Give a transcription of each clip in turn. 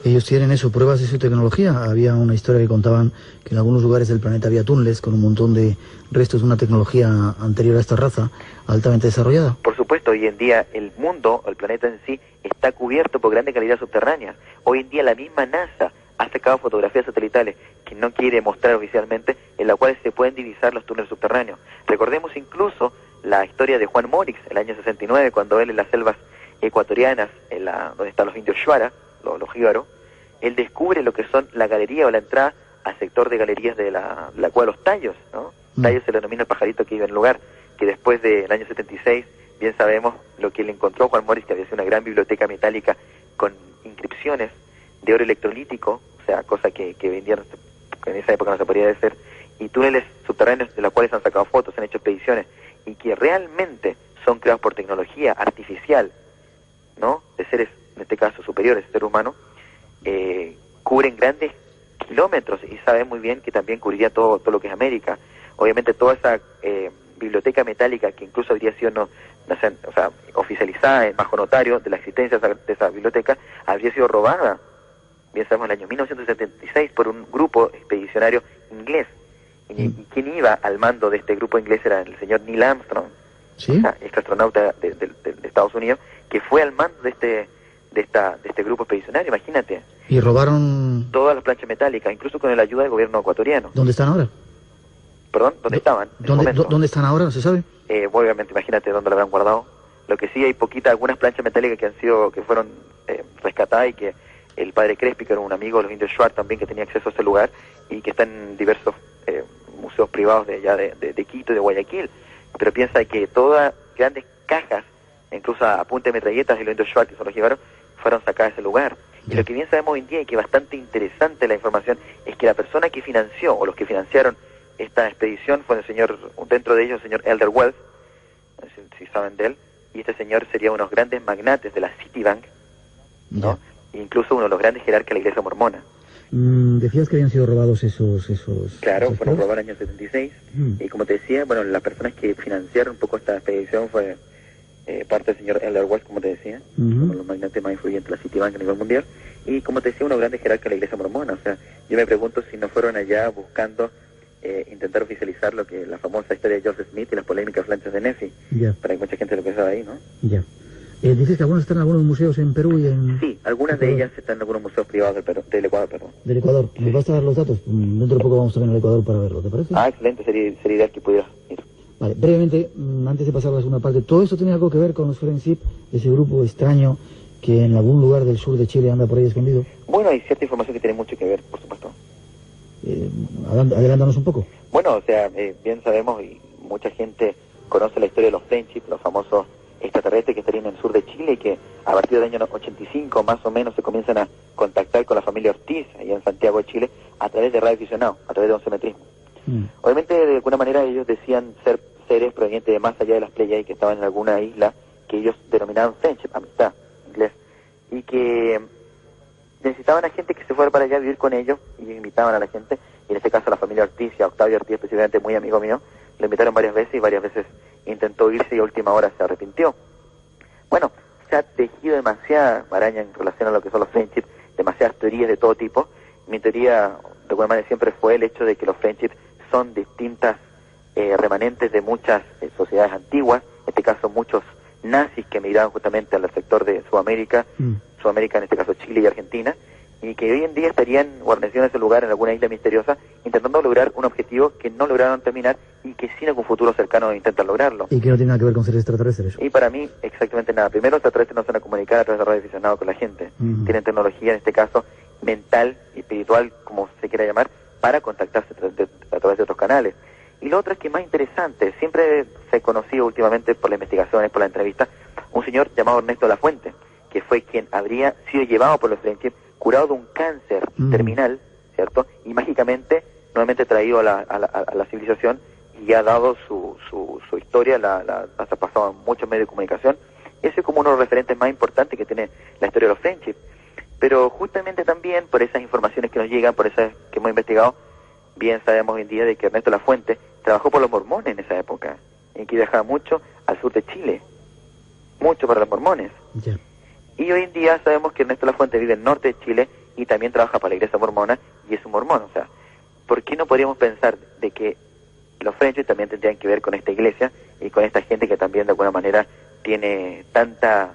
Ellos tienen eso, pruebas de su tecnología. Había una historia que contaban que en algunos lugares del planeta había túneles con un montón de restos de una tecnología anterior a esta raza, altamente desarrollada. Por supuesto, hoy en día el mundo, el planeta en sí, está cubierto por grandes galerías subterráneas. Hoy en día la misma NASA ha sacado fotografías satelitales que no quiere mostrar oficialmente, en las cuales se pueden divisar los túneles subterráneos. Recordemos incluso la historia de Juan Morix, el año 69, cuando él en las selvas ecuatorianas, donde están los indios Shuara, los jíbaros, él descubre lo que son la galería o la entrada al sector de galerías de la cueva de los tallos, ¿no? Tallos se le denomina el pajarito que vive en el lugar, que después del año 76, bien sabemos lo que él encontró Juan Morix, que había sido una gran biblioteca metálica con inscripciones de oro electrolítico, o sea, cosa que vendían, que en esa época no se podía hacer, y túneles subterráneos de los cuales han sacado fotos, han hecho expediciones, y que realmente son creados por tecnología artificial, ¿no? De seres, en este caso, superiores, ser humano, cubren grandes kilómetros y saben muy bien que también cubriría todo lo que es América. Obviamente toda esa biblioteca metálica que incluso habría sido oficializada en bajo notario de la existencia de esa biblioteca, habría sido robada, bien sabemos, en el año 1976 por un grupo expedicionario inglés. Y quien iba al mando de este grupo inglés era el señor Neil Armstrong, ¿sí? Extraastronauta de Estados Unidos, que fue al mando de este grupo expedicionario, imagínate. Y robaron todas las planchas metálicas, incluso con la ayuda del gobierno ecuatoriano. ¿Dónde están ahora? ¿Perdón? ¿Dónde estaban? ¿Dónde están ahora? ¿No se sabe? Obviamente, imagínate dónde la habrán guardado. Lo que sí hay algunas planchas metálicas que fueron rescatadas y que el padre Crespi, que era un amigo de los indios Shuar también, que tenía acceso a ese lugar y que están en diversos museos privados de allá de Quito y de Guayaquil. Pero piensa que todas grandes cajas, incluso a punta de metralletas de los indios Shuar, que se los llevaron, fueron sacadas de ese lugar. Y lo que bien sabemos hoy en día, y que es bastante interesante la información, es que la persona que financió, o los que financiaron esta expedición, fue dentro de ellos el señor Elder Wealth, si saben de él, y este señor sería uno de los grandes magnates de la Citibank, ¿no? Incluso uno de los grandes jerarcas de la iglesia mormona. Decías que habían sido robados esos Claro, fueron robados en el año 76, y como te decía, bueno, las personas que financiaron un poco esta expedición fue parte del señor Elder Wealth, como te decía, uno de los magnates más influyentes de la Citibank a nivel mundial, y como te decía, uno de los grandes jerarcas de la iglesia mormona. O sea, yo me pregunto si no fueron allá buscando intentar oficializar lo que la famosa historia de Joseph Smith y las polémicas lanchas de Nessie, para que mucha gente lo pensaba ahí, ¿no? Ya. Dices que algunos están en algunos museos en Perú y en... Sí, algunas de ellas están en algunos museos privados del Ecuador, perdón. Del Ecuador. ¿Me vas a dar los datos? Dentro de poco vamos también al Ecuador para verlo, ¿te parece? Excelente, sería ideal que pudieras ir. Vale, brevemente, antes de pasar a la segunda parte, ¿todo esto tiene algo que ver con los Friendship, ese grupo extraño que en algún lugar del sur de Chile anda por ahí escondido? Bueno, hay cierta información que tiene mucho que ver, por supuesto. Adelántanos un poco. Bueno, o sea, bien sabemos y mucha gente conoce la historia de los Friendship, los famosos extraterrestres que estarían en el sur de Chile y que a partir del año 85 más o menos se comienzan a contactar con la familia Ortiz, allá en Santiago de Chile, a través de radioaficionados, a través de oncemetrismo. Obviamente, de alguna manera, ellos decían ser seres provenientes de más allá de las Pléyades que estaban en alguna isla que ellos denominaban friendship, amistad, inglés, y que necesitaban a gente que se fuera para allá a vivir con ellos, y invitaban a la gente, y en este caso a la familia Ortiz, y a Octavio Ortiz específicamente, muy amigo mío, lo invitaron varias veces y varias veces intentó irse y a última hora se arrepintió. Bueno, se ha tejido demasiada maraña en relación a lo que son los friendship, demasiadas teorías de todo tipo. Mi teoría, de alguna manera, siempre fue el hecho de que los friendship son distintas remanentes de muchas sociedades antiguas, en este caso muchos nazis que emigraban justamente al sector de Sudamérica, Sudamérica en este caso Chile y Argentina, y que hoy en día estarían guarnecidos en ese lugar, en alguna isla misteriosa, intentando lograr un objetivo que no lograron terminar y que sí en algún futuro cercano intentan lograrlo. Y que no tiene nada que ver con seres extraterrestres. Y para mí, exactamente nada. Primero, los extraterrestres no se van a comunicar a través de radioaficionados con la gente. Tienen tecnología, en este caso, mental y espiritual, como se quiera llamar, para contactarse a través de otros canales. Y lo otro es que más interesante, siempre se ha conocido últimamente por las investigaciones, por la entrevista, un señor llamado Ernesto Lafuente, que fue quien habría sido llevado por los friendship, curado de un cáncer terminal, ¿cierto? Y mágicamente, nuevamente traído a la civilización y ha dado su historia, ha pasado en muchos medios de comunicación. Ese es como uno de los referentes más importantes que tiene la historia de los friendship. Pero justamente también por esas informaciones que nos llegan, por esas que hemos investigado, bien sabemos hoy en día de que Ernesto Lafuente trabajó por los mormones en esa época, en que viajaba mucho al sur de Chile, mucho para los mormones. Y hoy en día sabemos que Ernesto Lafuente vive en el norte de Chile y también trabaja para la iglesia mormona y es un mormón. O sea, ¿por qué no podríamos pensar de que los Friendship también tendrían que ver con esta iglesia y con esta gente que también de alguna manera tiene tanta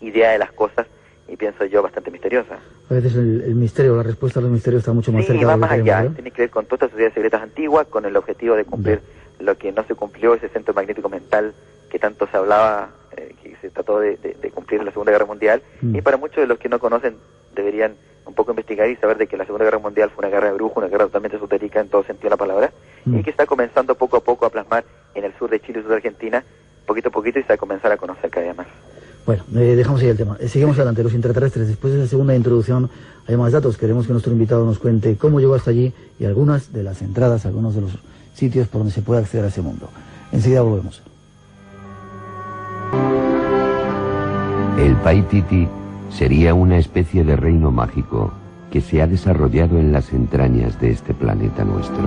idea de las cosas y pienso yo bastante misteriosa? A veces el misterio, la respuesta a los misterios está mucho más cerca. Sí, va de lo más que allá, queremos, ¿no? tiene que ver con todas estas sociedades secretas antiguas, con el objetivo de cumplir lo que no se cumplió, ese centro magnético mental que tanto se hablaba, que se trató de cumplir en la Segunda Guerra Mundial, y para muchos de los que no conocen deberían un poco investigar y saber de que la Segunda Guerra Mundial fue una guerra de brujos, una guerra totalmente esotérica en todo sentido de la palabra, y que está comenzando poco a poco a plasmar en el sur de Chile y sur de Argentina, poquito a poquito, y se va a comenzar a conocer cada día más. Bueno, dejamos ahí el tema. Seguimos adelante. Los intraterrestres. Después de esa segunda introducción hay más datos. Queremos que nuestro invitado nos cuente cómo llegó hasta allí y algunas de las entradas, algunos de los sitios por donde se puede acceder a ese mundo. Enseguida volvemos. El Paititi sería una especie de reino mágico que se ha desarrollado en las entrañas de este planeta nuestro.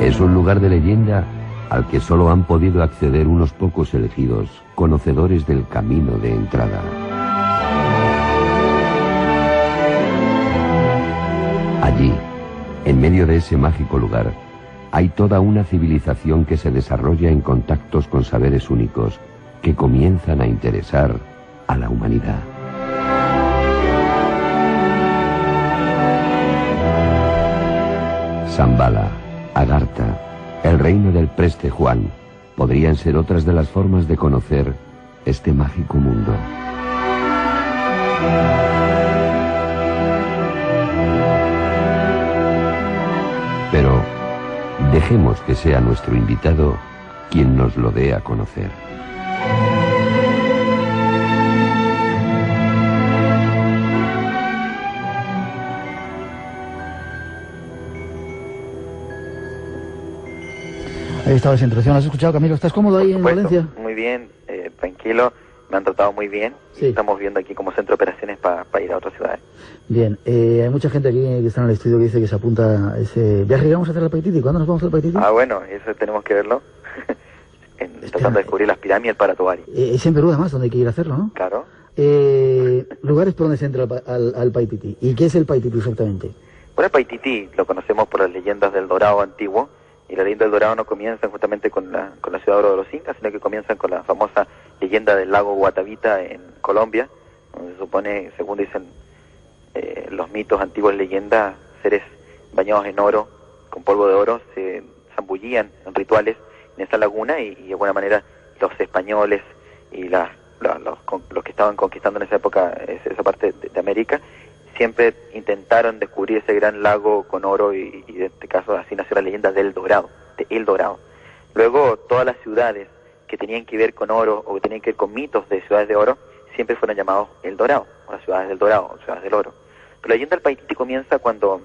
Es un lugar de leyenda al que solo han podido acceder unos pocos elegidos, conocedores del camino de entrada. Allí, en medio de ese mágico lugar, hay toda una civilización que se desarrolla en contactos con saberes únicos que comienzan a interesar a la humanidad. Zambala, Agartha, el reino del Preste Juan, podrían ser otras de las formas de conocer este mágico mundo. Pero dejemos que sea nuestro invitado quien nos lo dé a conocer. Ahí estaba esa introducción. ¿Has escuchado, Camilo? ¿Estás cómodo ahí en Valencia? Muy bien, tranquilo. Me han tratado muy bien. Sí. Y estamos viendo aquí como centro de operaciones para ir a otras ciudades. Bien. Hay mucha gente aquí que está en el estudio que dice que se apunta a ese viaje que vamos a hacer al Paititi. ¿Cuándo nos vamos al Paititi? Ah, bueno, eso tenemos que verlo. Tratando de descubrir las pirámides y el Paratoari. Es en Perú, además, donde hay que ir a hacerlo, ¿no? Claro. Lugares por donde se entra al Paititi. ¿Y qué es el Paititi exactamente? Bueno, el Paititi lo conocemos por las leyendas del Dorado antiguo. Y la leyenda del Dorado no comienza justamente con la ciudad de oro de los incas, sino que comienzan con la famosa leyenda del lago Guatavita en Colombia, donde se supone, según dicen los mitos, antiguas leyendas, seres bañados en oro, con polvo de oro, se zambullían en rituales en esa laguna y de alguna manera los españoles y los que estaban conquistando en esa época esa parte de América siempre intentaron descubrir ese gran lago con oro y en este caso así nació la leyenda del Dorado, de El Dorado. Luego todas las ciudades que tenían que ver con oro o que tenían que ver con mitos de ciudades de oro siempre fueron llamados El Dorado, o las ciudades del Dorado, o ciudades del oro. Pero la leyenda del Paititi comienza cuando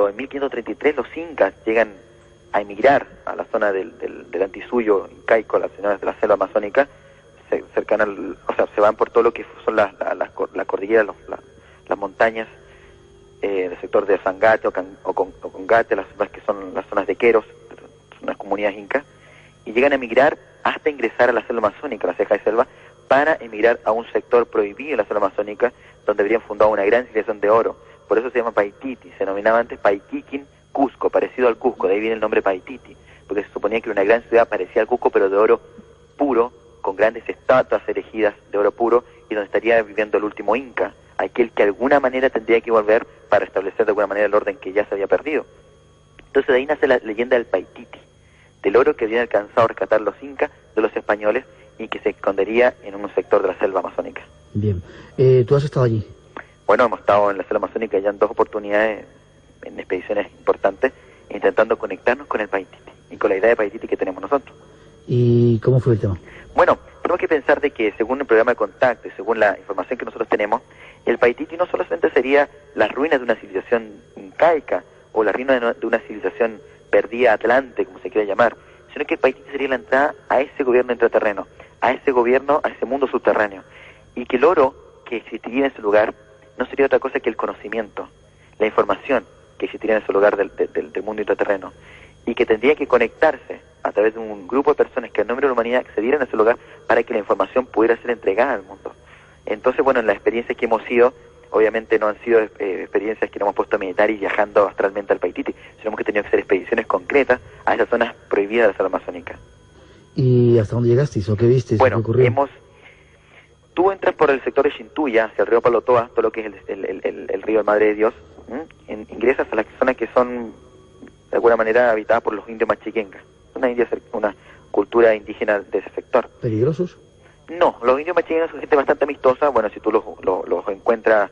en 1533 los incas llegan a emigrar a la zona del Antisuyo incaico, las zonas de la selva amazónica, cercana se van por todo lo que son la cordillera, las montañas del sector de Sangate o Congate, las zonas que son las zonas de Queros, son unas comunidades incas, y llegan a emigrar hasta ingresar a la selva amazónica, la ceja de selva, para emigrar a un sector prohibido en la selva amazónica, donde habrían fundado una gran civilización de oro. Por eso se llama Paititi, se denominaba antes Paiquiquín, Cusco, parecido al Cusco, de ahí viene el nombre Paititi, porque se suponía que era una gran ciudad parecida al Cusco, pero de oro puro, con grandes estatuas erigidas de oro puro, y donde estaría viviendo el último Inca, aquel que de alguna manera tendría que volver para establecer de alguna manera el orden que ya se había perdido. Entonces de ahí nace la leyenda del Paititi, del oro que habían alcanzado a rescatar los incas de los españoles y que se escondería en un sector de la selva amazónica. Bien. ¿Tú has estado allí? Bueno, hemos estado en la selva amazónica ya en 2 oportunidades, en expediciones importantes, intentando conectarnos con el Paititi y con la idea de Paititi que tenemos nosotros. ¿Y cómo fue el tema? Bueno, tenemos que pensar de que según el programa de contacto y según la información que nosotros tenemos, el Paititi no solamente sería las ruinas de una civilización incaica o la ruina de una civilización perdida atlante, como se quiera llamar, sino que el Paititi sería la entrada a ese gobierno intraterreno, a ese gobierno, a ese mundo subterráneo, y que el oro que existiría en ese lugar no sería otra cosa que el conocimiento, la información que existiría en ese lugar del mundo intraterreno, y que tendría que conectarse a través de un grupo de personas que en nombre de la humanidad accedieran a ese lugar para que la información pudiera ser entregada al mundo. Entonces, bueno, en las experiencias que hemos ido, obviamente no han sido experiencias que nos hemos puesto a meditar y viajando astralmente al Paititi, sino que tenido que hacer expediciones concretas a esas zonas prohibidas de la selva amazónica. ¿Y hasta dónde llegasteis o qué visteis? Bueno, ¿Qué ocurrió? Tú entras por el sector de Xintuya, hacia el río Palotoa, todo lo que es el río de Madre de Dios, ingresas a las zonas que son de alguna manera habitadas por los indios machiquengas, una cultura indígena de ese sector. ¿Peligrosos? No, los indios machiquengas son gente bastante amistosa. Bueno, si tú los encuentras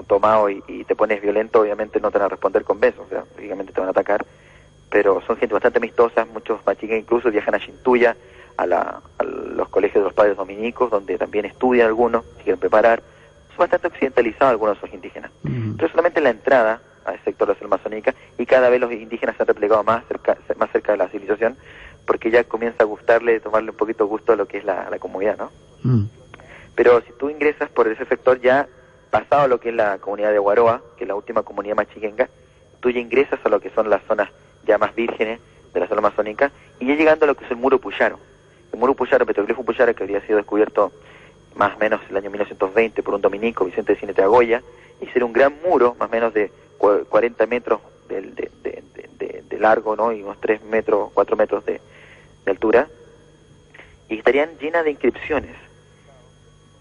tomados y te pones violento, obviamente no te van a responder con besos, o sea, lógicamente te van a atacar, pero son gente bastante amistosa. Muchos machiquengas incluso viajan a Xintuya, a los colegios de los padres dominicos, donde también estudian algunos, si quieren preparar. Son bastante occidentalizados algunos de esos indígenas. Pero solamente en la entrada al sector de la selva amazónica, y cada vez los indígenas se han replegado más cerca de la civilización, porque ya comienza a gustarle, tomarle un poquito gusto a lo que es la comunidad, ¿no? Pero si tú ingresas por ese sector, ya pasado lo que es la comunidad de Guaroa, que es la última comunidad machiquenga, tú ya ingresas a lo que son las zonas ya más vírgenes de la selva amazónica, y ya llegando a lo que es el Muro Puyaro. El Muro Puyaro, petroglifo Puyaro, que habría sido descubierto más o memenos en el año 1920 por un dominico, Vicente de Cinete Agoya, y ser un gran muro, más o menos de 40 metros de largo, ¿no? Y unos 3 metros, 4 metros de altura, y estarían llenas de inscripciones,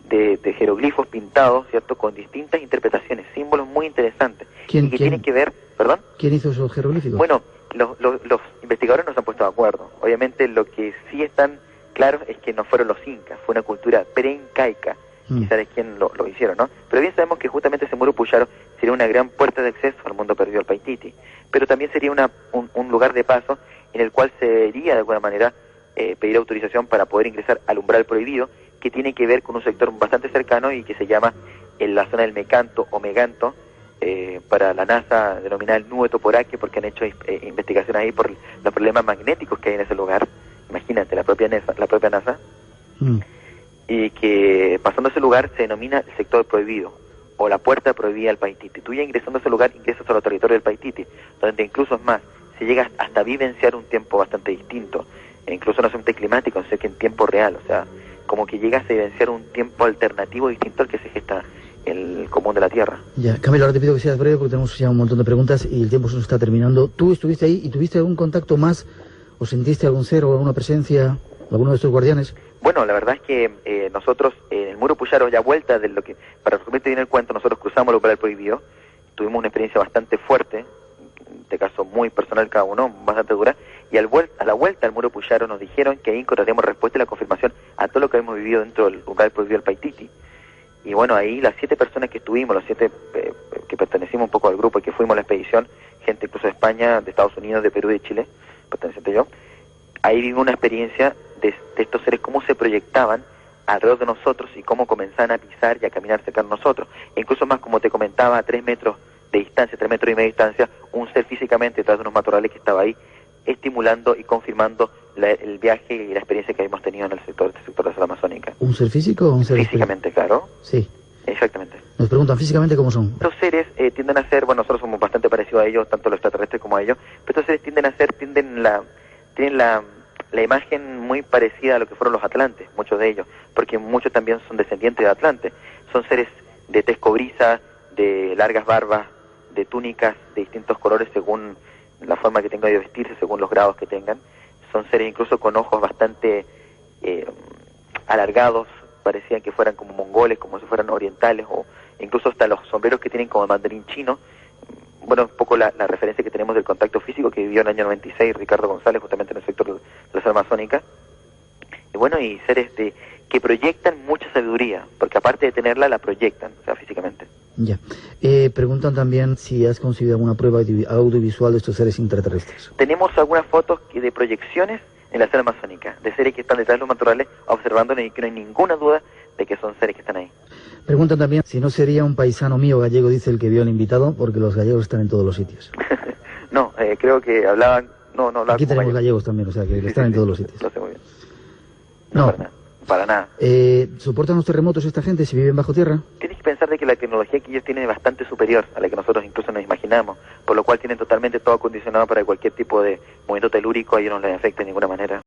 de jeroglifos pintados, ¿cierto?, con distintas interpretaciones, símbolos muy interesantes, y que tienen que ver, ¿perdón? ¿Quién hizo esos jeroglíficos? Bueno, los investigadores no se han puesto de acuerdo. Obviamente lo que sí están claros es que no fueron los incas, fue una cultura preincaica, quizás es quien lo hicieron, ¿no? Pero bien sabemos que justamente ese Muro Puyaro sería una gran puerta de acceso al mundo perdido del Paititi, pero también sería un lugar de paso en el cual se debería de alguna manera pedir autorización para poder ingresar al umbral prohibido, que tiene que ver con un sector bastante cercano y que se llama en la zona del Mecanto o Meganto, para la NASA denominada el Nube Toporaque, porque han hecho investigaciones ahí por los problemas magnéticos que hay en ese lugar. Imagínate, la propia NASA. Y que pasando ese lugar se denomina el sector prohibido o la puerta prohibida al Paititi. Tú ya ingresando a ese lugar ingresas a los territorios del Paititi, donde incluso es más, se llega hasta vivenciar un tiempo bastante distinto, e incluso no solamente climático, sino que en tiempo real, o sea, como que llegas a vivenciar un tiempo alternativo distinto al que se gesta el común de la Tierra. Ya, Camilo, ahora te pido que seas breve porque tenemos ya un montón de preguntas y el tiempo se nos está terminando. ¿Tú estuviste ahí y tuviste algún contacto más o sentiste algún ser o alguna presencia, alguno de estos guardianes? Bueno, la verdad es que nosotros en el Muro Puyaro, ya vuelta de lo que, para resumirte bien el cuento, nosotros cruzamos el umbral prohibido, tuvimos una experiencia bastante fuerte, en este caso muy personal cada uno, bastante dura, y a la vuelta al Muro Puyaro nos dijeron que ahí encontraríamos respuesta y la confirmación a todo lo que habíamos vivido dentro del umbral prohibido del Paititi. Y bueno, ahí las 7 personas que estuvimos, los 7 que pertenecimos un poco al grupo y que fuimos a la expedición, gente incluso de España, de Estados Unidos, de Perú y de Chile, perteneciente yo, ahí vivimos una experiencia de estos seres, cómo se proyectaban alrededor de nosotros y cómo comenzaban a pisar y a caminar cerca de nosotros. E incluso más, como te comentaba, a 3 metros de distancia, 3 metros y medio de distancia, un ser físicamente detrás de unos matorrales que estaba ahí, estimulando y confirmando el viaje y la experiencia que hemos tenido en este sector de la selva amazónica. ¿Un ser físico o un ser físicamente, claro. Sí. Exactamente. Nos preguntan físicamente cómo son. Estos seres tienden a ser, bueno, nosotros somos bastante parecidos a ellos, tanto los extraterrestres como a ellos, pero estos seres tienen la imagen muy parecida a lo que fueron los atlantes, muchos de ellos, porque muchos también son descendientes de Atlante. Son seres de tez cobriza, de largas barbas, de túnicas de distintos colores según la forma que tengan de vestirse, según los grados que tengan. Son seres incluso con ojos bastante alargados, parecían que fueran como mongoles, como si fueran orientales, o incluso hasta los sombreros que tienen como mandarín chino. Bueno, un poco la referencia que tenemos del contacto físico que vivió en el año 96 Ricardo González, justamente en el sector de la selva amazónica. Y bueno, y seres que proyectan mucha sabiduría, porque aparte de tenerla, la proyectan, o sea, físicamente. Ya. Preguntan también si has conseguido alguna prueba audiovisual de estos seres intraterrestres. Tenemos algunas fotos de proyecciones en la selva amazónica, de seres que están detrás de los matorrales observándonos, y que no hay ninguna duda de que son seres que están ahí. Preguntan también si no sería un paisano mío gallego, dice el que vio al invitado, porque los gallegos están en todos los sitios. No, creo que hablaban... No hablaban. Aquí tenemos gallegos también, o sea, que están en todos los sitios. Lo sé muy bien. No. Para nada. ¿Soportan los terremotos esta gente si viven bajo tierra? Tienes que que pensar de que la tecnología que ellos tienen es bastante superior a la que nosotros incluso nos imaginamos, por lo cual tienen totalmente todo acondicionado para que cualquier tipo de movimiento telúrico a ellos no les afecte de ninguna manera.